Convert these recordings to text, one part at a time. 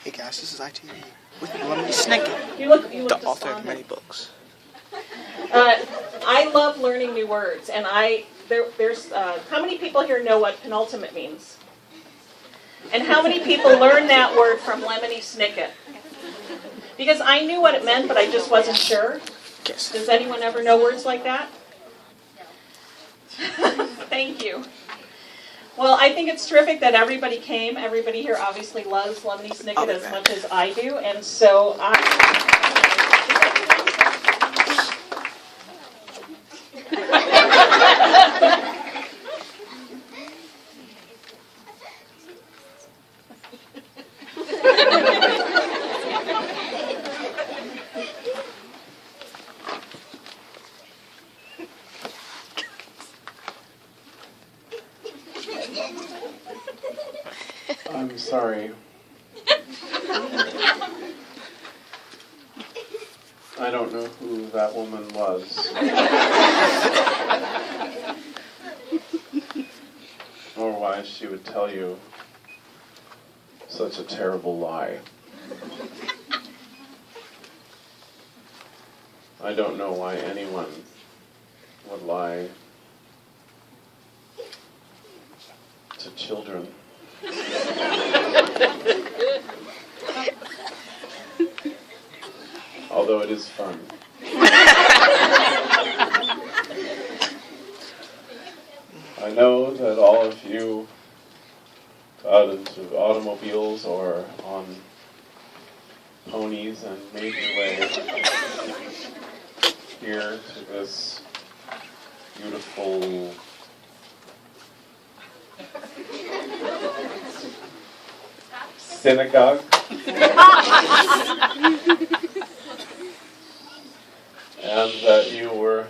Hey guys, this is ITV with Lemony Snicket, the author of many books. I love learning new words, and there's how many people here know what penultimate means? And how many people learned that word from Lemony Snicket? Because I knew what it meant, but I just wasn't sure. Yes. Does anyone ever know words like that? Thank you. Well, I think it's terrific that everybody came. Everybody here obviously loves Lemony Snicket as much as I do, and so I'm sorry. I don't know who that woman was. Or why she would tell you such a terrible lie. I don't know why anyone would lie to children. Although it is fun. I know that all of you got into automobiles or on ponies and made your way here to this beautiful synagogue. And that you were,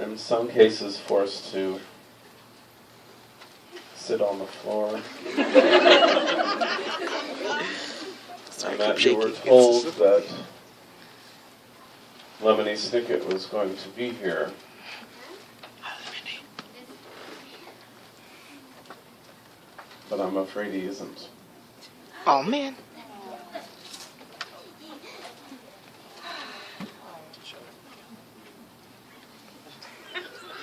in some cases, forced to sit on the floor. And that you were told that Lemony Snicket was going to be here. But I'm afraid he isn't. Oh man.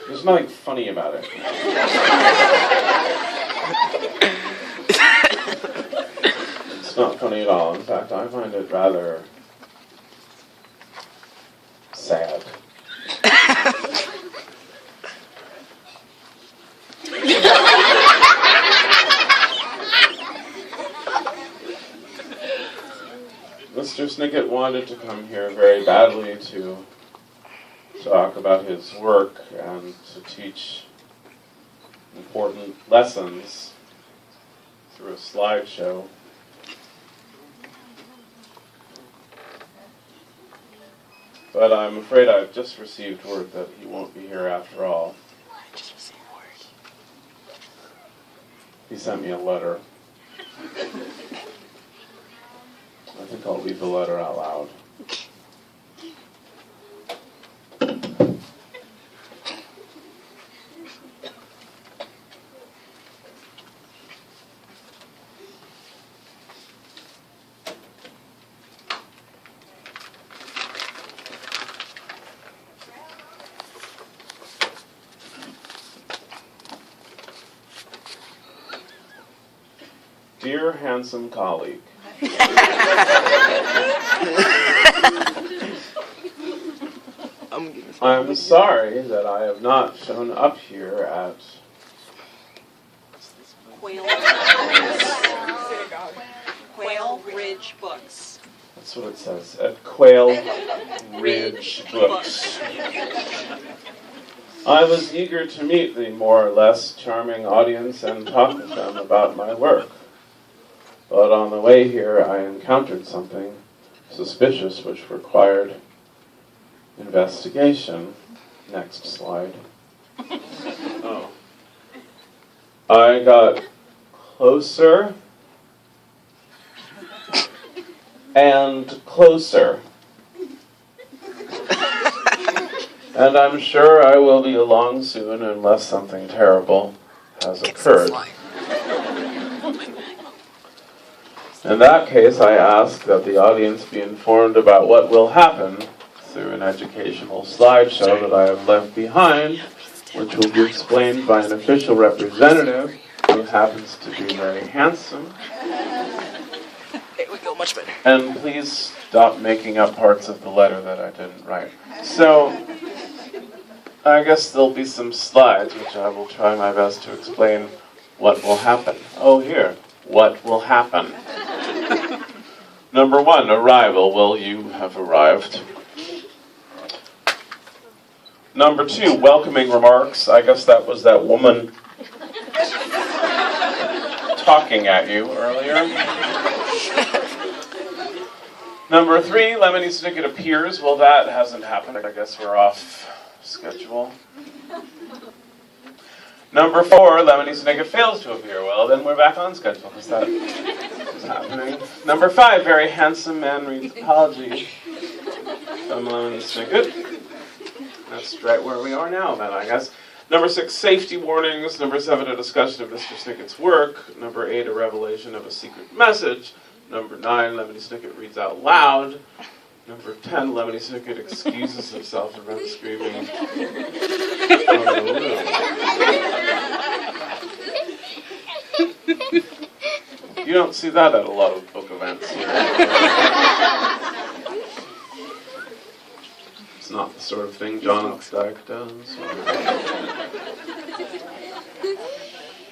There's nothing funny about it. It's not funny at all. In fact, I find it rather sad. Mr. Snicket wanted to come here very badly to talk about his work and to teach important lessons through a slideshow. But I'm afraid I've just received word that he won't be here after all. He sent me a letter. I think I'll read the letter out loud. Dear handsome colleague, I'm sorry that I have not shown up here at Quail Ridge Books. That's what it says, at Quail Ridge Books. I was eager to meet the more or less charming audience and talk with them about my work. But on the way here, I encountered something suspicious which required investigation. Next slide. Oh. I got closer and closer. And I'm sure I will be along soon unless something terrible has occurred. In that case, I ask that the audience be informed about what will happen through an educational slideshow that I have left behind, which will be explained by an official representative who happens to be very handsome. Here we go, much better. And please stop making up parts of the letter that I didn't write. So, I guess there'll be some slides, which I will try my best to explain what will happen. Oh, here. What will happen? Number 1, arrival. Well, you have arrived. Number 2, welcoming remarks. I guess that was that woman talking at you earlier. Number 3, Lemony Snicket appears. Well, that hasn't happened. I guess we're off schedule. Number 4, Lemony Snicket fails to appear. Well, then we're back on schedule, because that is happening. Number 5, very handsome man reads apology from Lemony Snicket. That's right where we are now, then, I guess. Number 6, safety warnings. Number 7, a discussion of Mr. Snicket's work. Number 8, a revelation of a secret message. Number 9, Lemony Snicket reads out loud. Number 10, Lemony Snicket excuses himself and runs screaming. You don't see that at a lot of book events here. It's not the sort of thing John Updike does.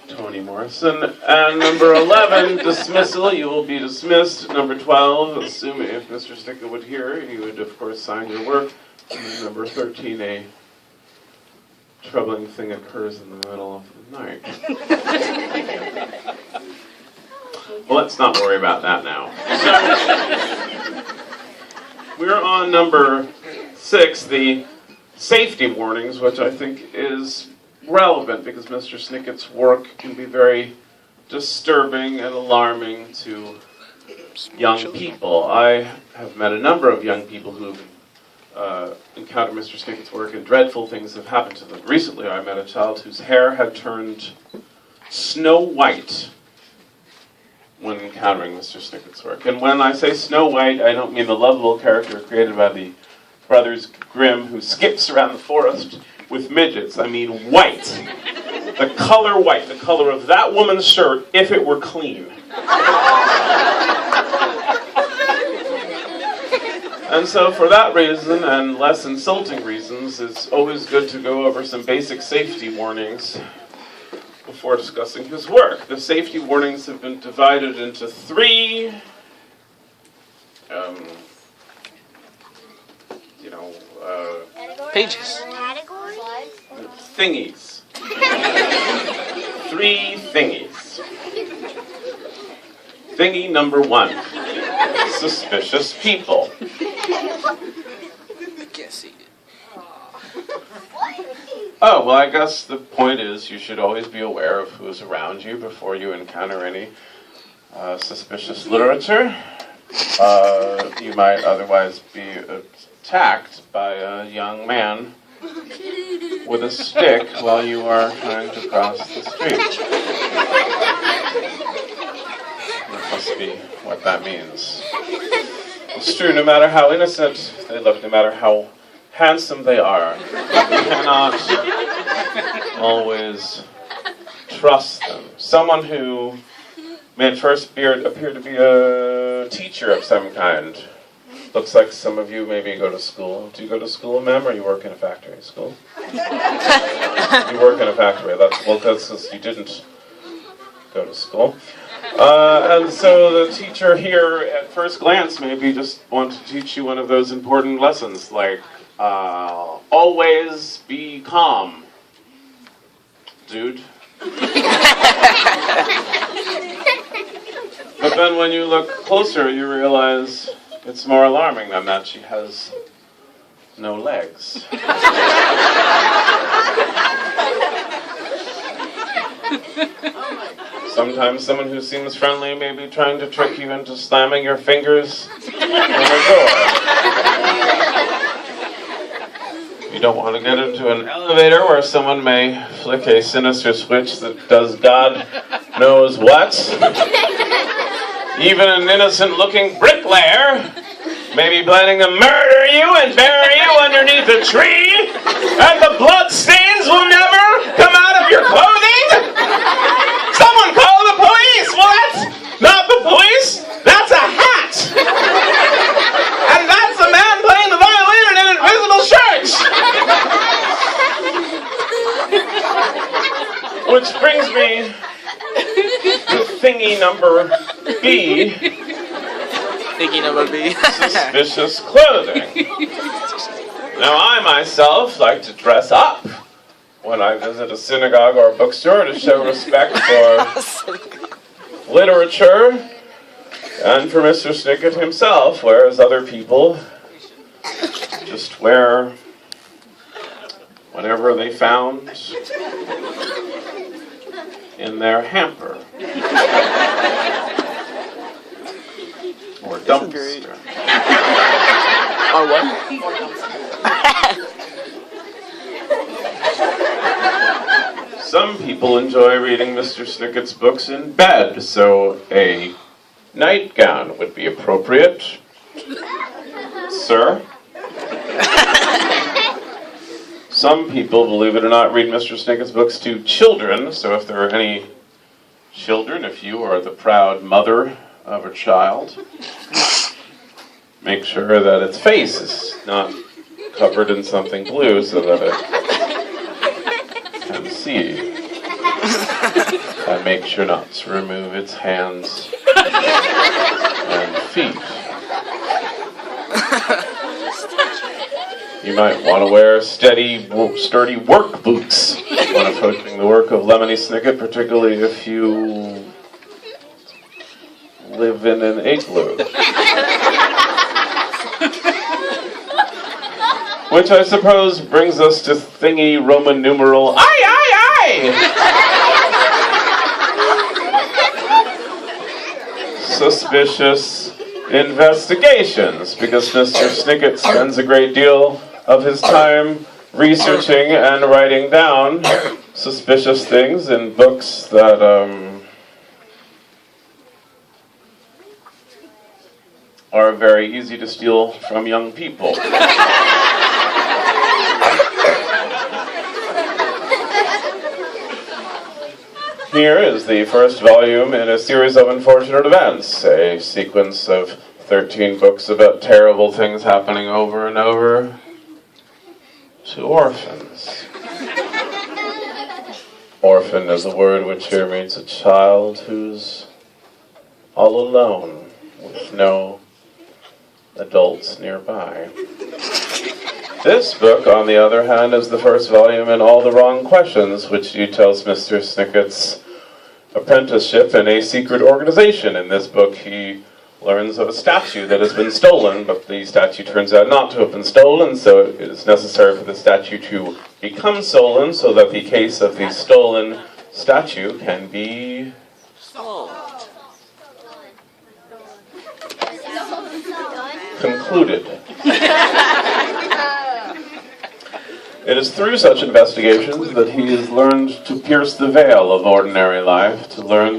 Toni Morrison. And number 11, dismissal. You will be dismissed. Number 12, assuming if Mr. Snicket would hear, he would, of course, sign your work. And number 13, a troubling thing occurs in the middle of the night. Well, let's not worry about that now. So, we're on number 6, the safety warnings, which I think is relevant because Mr. Snicket's work can be very disturbing and alarming to young people. I have met a number of young people who have encountered Mr. Snicket's work, and dreadful things have happened to them. Recently, I met a child whose hair had turned snow white when encountering Mr. Snicket's work. And when I say Snow White, I don't mean the lovable character created by the Brothers Grimm who skips around the forest with midgets. I mean white. The color white, the color of that woman's shirt if it were clean. And so for that reason, and less insulting reasons, it's always good to go over some basic safety warnings before discussing his work. The safety warnings have been divided into 3 pages. Thingies. 3 thingies. Thingy number 1. Suspicious people. I can't see it. Oh, well, I guess the point is you should always be aware of who is around you before you encounter any suspicious literature. You might otherwise be attacked by a young man with a stick while you are trying to cross the street. That must be what that means. It's true, no matter how innocent they look, no matter how handsome they are, you cannot always trust them. Someone who may at first appear to be a teacher of some kind. Looks like some of you maybe go to school. Do you go to school, ma'am, or you work in a factory? School? You work in a factory. That's because you didn't go to school. And so the teacher here, at first glance, maybe just want to teach you one of those important lessons, like always be calm, dude. But then when you look closer, you realize it's more alarming than that. She has no legs. Sometimes someone who seems friendly may be trying to trick you into slamming your fingers on the door. You don't want to get into an elevator where someone may flick a sinister switch that does God knows what. Even an innocent-looking bricklayer may be planning to murder you and bury you underneath a tree, and the blood stains will never come out of your clothing? Someone call the police! Well, that's not the police, that's a hat! And that's the man playing the violin in an invisible church! Which brings me to thingy number B. Thingy number B. Suspicious clothing. Now, I myself like to dress up when I visit a synagogue or a bookstore to show respect for literature and for Mr. Snicket himself, whereas other people just wear whatever they found in their hamper or dumpster. Or what? Some people enjoy reading Mr. Snicket's books in bed, so a nightgown would be appropriate. Sir? Some people, believe it or not, read Mr. Snicket's books to children, so if there are any children, if you are the proud mother of a child, make sure that its face is not covered in something blue so that it can see. And make sure not to remove its hands and feet. You might want to wear sturdy work boots when approaching the work of Lemony Snicket, particularly if you live in an igloo. Which I suppose brings us to thingy Roman numeral I. Suspicious investigations, because Mr. Snicket spends a great deal of his time researching and writing down suspicious things in books that are very easy to steal from young people. Here is the first volume in a series of unfortunate events, a sequence of 13 books about terrible things happening over and over to orphans. Orphan is a word which here means a child who's all alone with no adults nearby. This book, on the other hand, is the first volume in All the Wrong Questions, which details Mr. Snicket's apprenticeship in a secret organization. In this book, he learns of a statue that has been stolen, but the statue turns out not to have been stolen, so it is necessary for the statue to become stolen so that the case of the stolen statue can be concluded. It is through such investigations that he has learned to pierce the veil of ordinary life, to learn